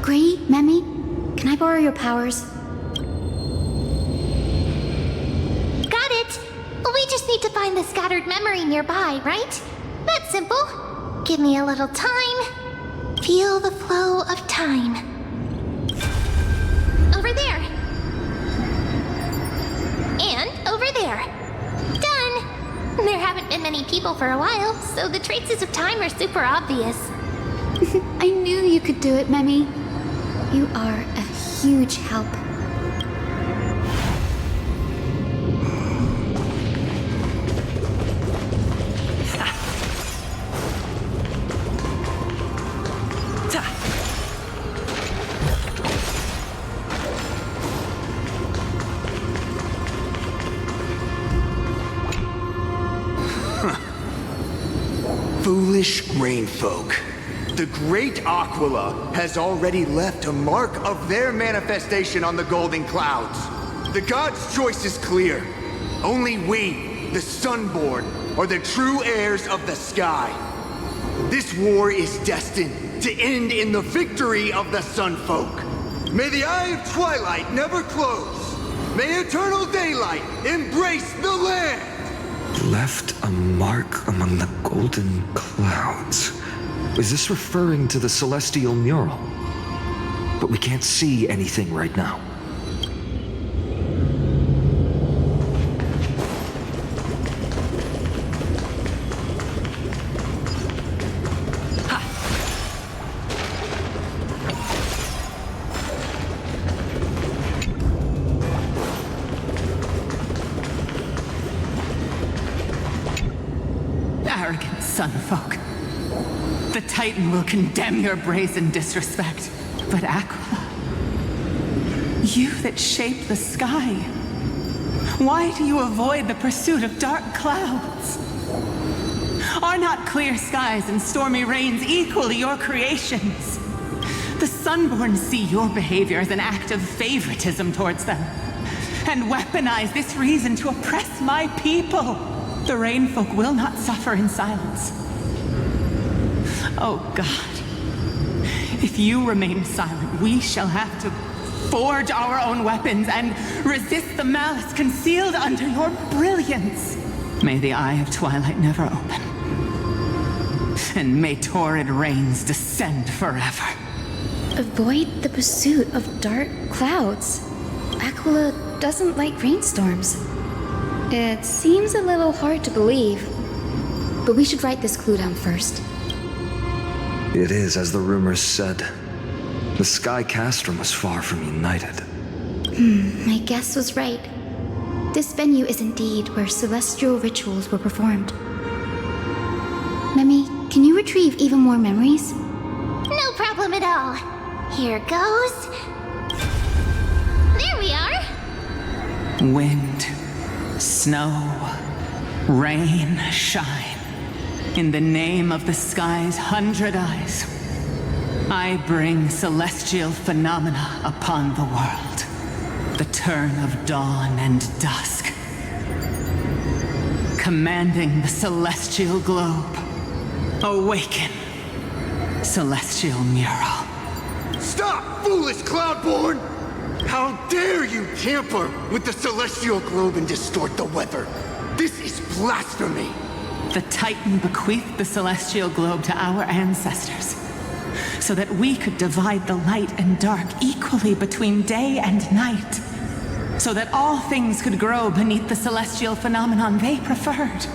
Gray, Memi, can I borrow your powers? Got it! We just need to find the scattered memory nearby, right? That's simple. Give me a little time. Feel the flow of time. Over there. And over there. Done! There haven't been many people for a while, so the traces of time are super obvious. I knew you could do it, Memi. You are a huge help. Foolish rain folk. The great Aquila has already left a mark of their manifestation on the golden clouds. The gods' choice is clear. Only we, the Sunborn, are the true heirs of the sky. This war is destined to end in the victory of the Sunfolk. May the Eye of Twilight never close. May eternal daylight embrace the land. Left a mark among the golden clouds. Is this referring to the celestial mural? But we can't see anything right now. Arrogant Sunfolk. The Titan will condemn your brazen disrespect. But Aquila, you that shape the sky, why do you avoid the pursuit of dark clouds? Are not clear skies and stormy rains equally your creations? The Sunborn see your behavior as an act of favoritism towards them, and weaponize this reason to oppress my people. The Rainfolk will not suffer in silence. Oh God, if you remain silent, we shall have to forge our own weapons and resist the malice concealed under your brilliance. May the Eye of Twilight never open, and may torrid rains descend forever. Avoid the pursuit of dark clouds. Aquila doesn't like rainstorms. It seems a little hard to believe. but we should write this clue down first. It is as the rumors said. The Sky Castrum was far from united. My guess was right. This venue is indeed where celestial rituals were performed. Memi, can you retrieve even more memories? No problem at all. Here goes. There we are. Wind, snow, rain, shine. In the name of the sky's 100 eyes, I bring celestial phenomena upon the world. The turn of dawn and dusk. Commanding the celestial globe. Awaken, celestial mural. Stop, foolish Cloudborn! How dare you tamper with the celestial globe and distort the weather? This is blasphemy! The Titan bequeathed the celestial globe to our ancestors, so that we could divide the light and dark equally between day and night, so that all things could grow beneath the celestial phenomenon they preferred.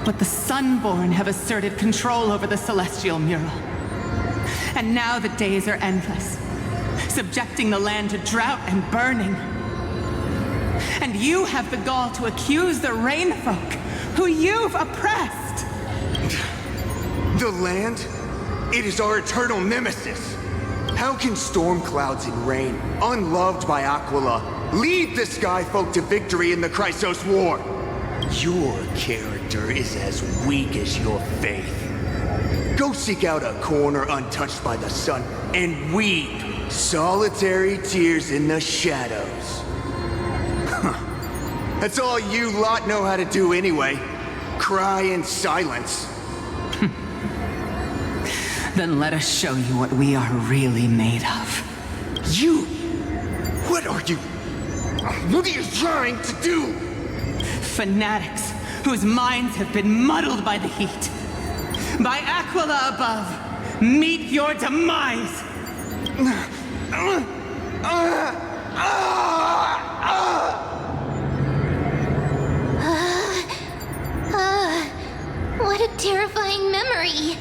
But the Sunborn have asserted control over the celestial mural. And now the days are endless, subjecting the land to drought and burning. And you have the gall to accuse the Rainfolk, who you've oppressed. The land? It is our eternal nemesis. How can storm clouds and rain, unloved by Aquila, lead the Skyfolk to victory in the Chrysos War? Your character is as weak as your faith. Go seek out a corner untouched by the sun and weep solitary tears in the shadows. That's all you lot know how to do anyway. Cry in silence. Then let us show you what we are really made of. You? What are you? What are you trying to do? Fanatics whose minds have been muddled by the heat. By Aquila above, meet your demise! What a terrifying memory.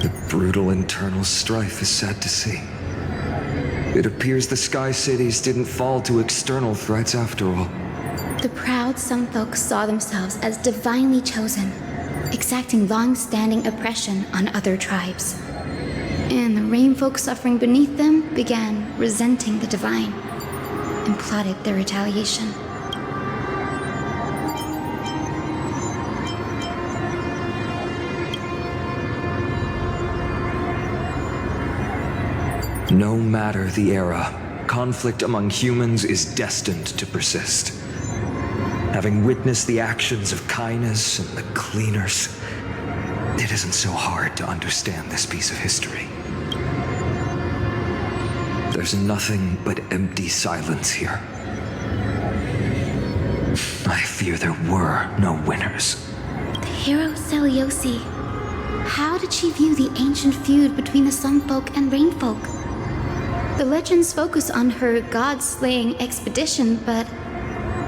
The brutal internal strife is sad to see. It appears the Sky Cities didn't fall to external threats after all. The proud Sunfolk saw themselves as divinely chosen, exacting long-standing oppression on other tribes. And the Rainfolk suffering beneath them began resenting the divine and plotted their retaliation. No matter the era, conflict among humans is destined to persist. Having witnessed the actions of Kindness and the Cleaners, it isn't so hard to understand this piece of history. There's nothing but empty silence here. I fear there were no winners. The hero Seliosi. How did she view the ancient feud between the Sunfolk and Rainfolk? The legends focus on her god-slaying expedition, but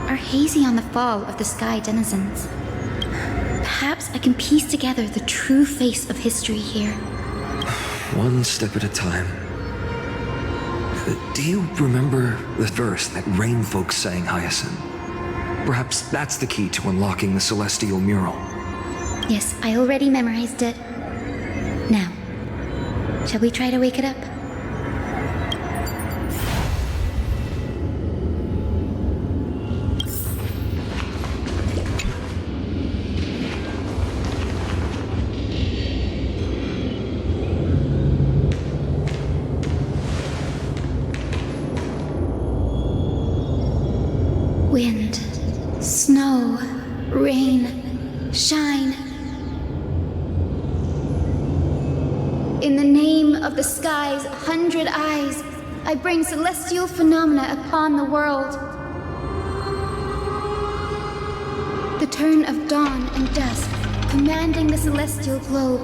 are hazy on the fall of the Sky denizens. Perhaps I can piece together the true face of history here. One step at a time. Do you remember the verse that Rainfolk sang, Hyacinth? Perhaps that's the key to unlocking the celestial mural. Yes, I already memorized it. Now, shall we try to wake it up? Wind, snow, rain, shine. In the name of the sky's 100 eyes, I bring celestial phenomena upon the world. The turn of dawn and dusk, commanding the celestial globe.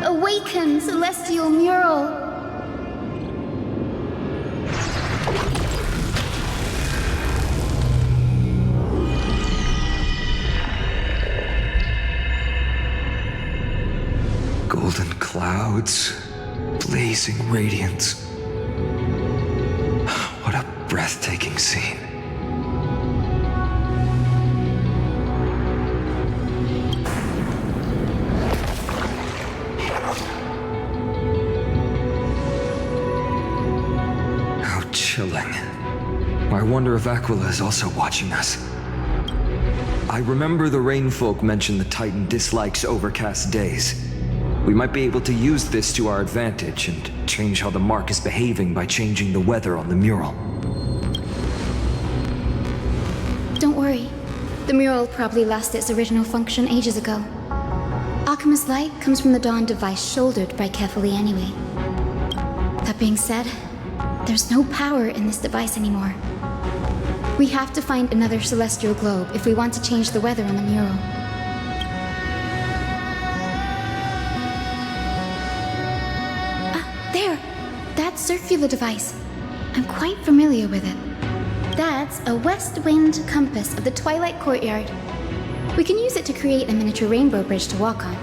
Awaken, celestial mural! clouds, blazing radiance. What a breathtaking scene. How chilling. I wonder if Aquila is also watching us. I remember the Rainfolk mentioned the Titan dislikes overcast days. We might be able to use this to our advantage and change how the mark is behaving by changing the weather on the mural. Don't worry. The mural probably lost its original function ages ago. Alchemist's light comes from the Dawn device shouldered by Kefali anyway. That being said, there's no power in this device anymore. We have to find another celestial globe if we want to change the weather on the mural. There! That circular device. I'm quite familiar with it. That's a west wind compass of the Twilight Courtyard. We can use it to create a miniature rainbow bridge to walk on.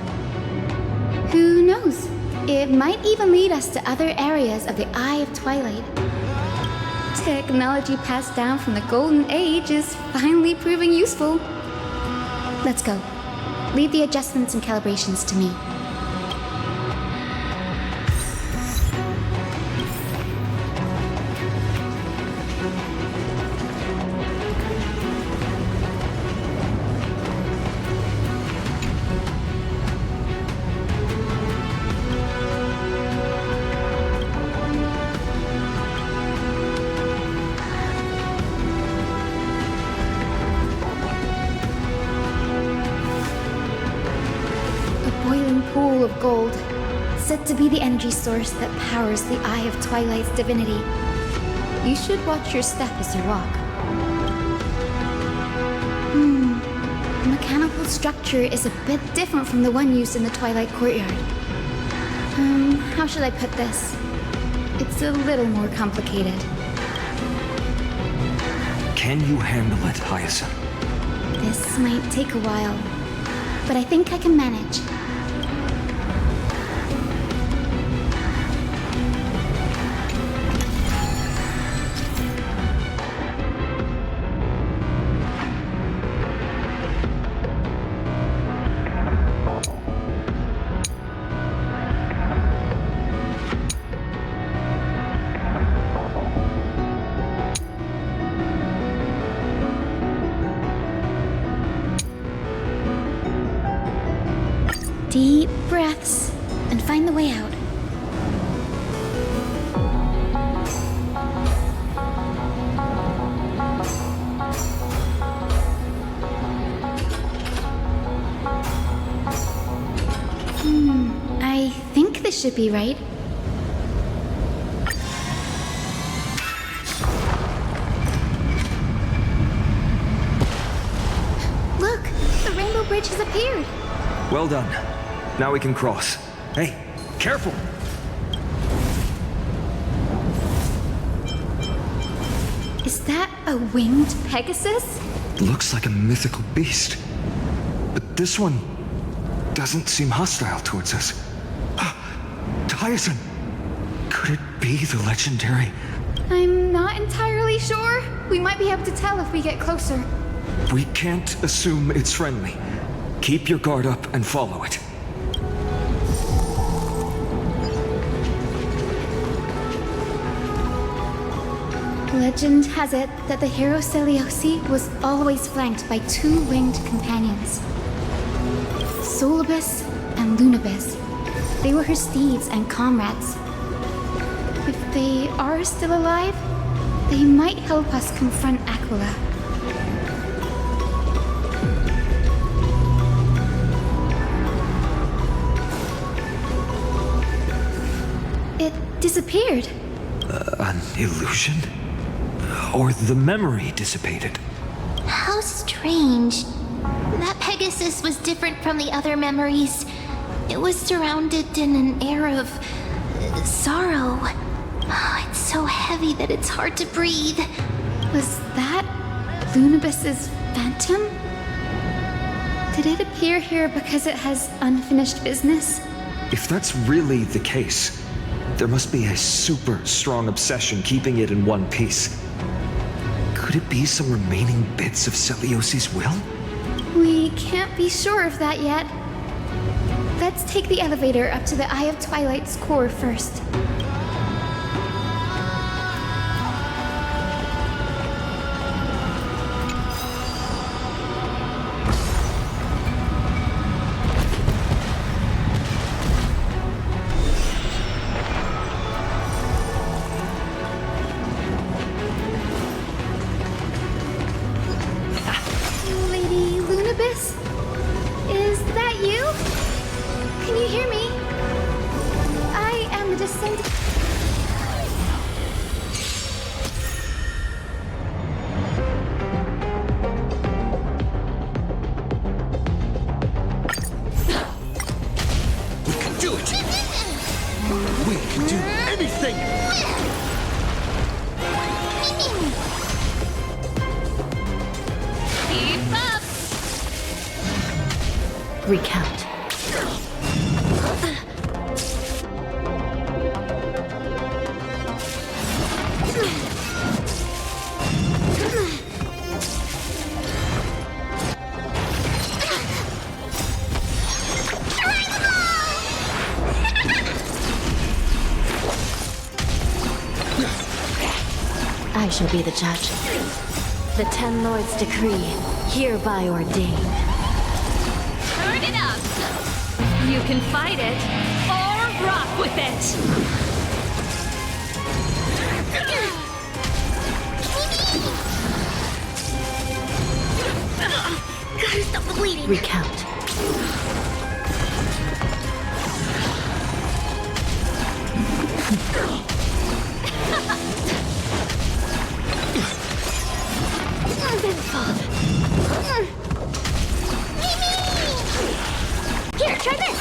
Who knows? It might even lead us to other areas of the Eye of Twilight. Technology passed down from the Golden Age is finally proving useful. Let's go. Leave the adjustments and calibrations to me. Pool of gold, said to be the energy source that powers the Eye of Twilight's divinity. You should watch your step as you walk. The mechanical structure is a bit different from the one used in the Twilight Courtyard. How should I put this? It's a little more complicated. Can you handle it, Hyacinth? This might take a while, but I think I can manage. Deep breaths and find the way out. I think this should be right. Look, the rainbow bridge has appeared. Well done. Now we can cross. Hey, careful! Is that a winged Pegasus? Looks like a mythical beast. But this one doesn't seem hostile towards us. Hyacinth! Could it be the legendary? I'm not entirely sure. We might be able to tell if we get closer. We can't assume it's friendly. Keep your guard up and follow it. Legend has it that the hero Seliosi was always flanked by two winged companions, Solibus and Lunabis. They were her steeds and comrades. If they are still alive, they might help us confront Aquila. It disappeared. An illusion? Or the memory dissipated? How strange. That Pegasus was different from the other memories. It was surrounded in an air of sorrow. Oh, it's so heavy that it's hard to breathe. Was that Lunabis's phantom? Did it appear here because it has unfinished business? If that's really the case, there must be a super strong obsession keeping it in one piece. Could it be some remaining bits of Celiosi's will? We can't be sure of that yet. Let's take the elevator up to the Eye of Twilight's core first. Lady Lunabis? Is that you? Can you hear me? I am the descendant. We can do it! We can do anything! Keep up! Recount. I shall be the judge. The Ten Lords' decree, hereby ordain. Turn it up! You can fight it, or rock with it! Gotta stop the bleeding. Recount. Here, try this!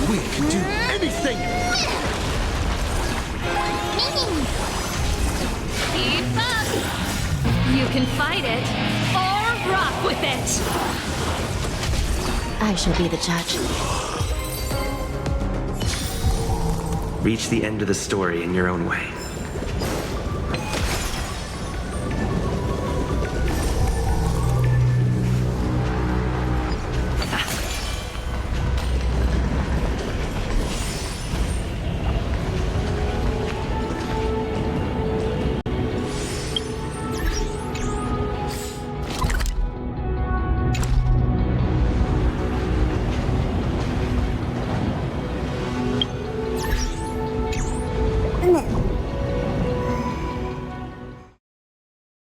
We can do anything! Keep up! You can fight it, or rock with it! I shall be the judge. Reach the end of the story in your own way.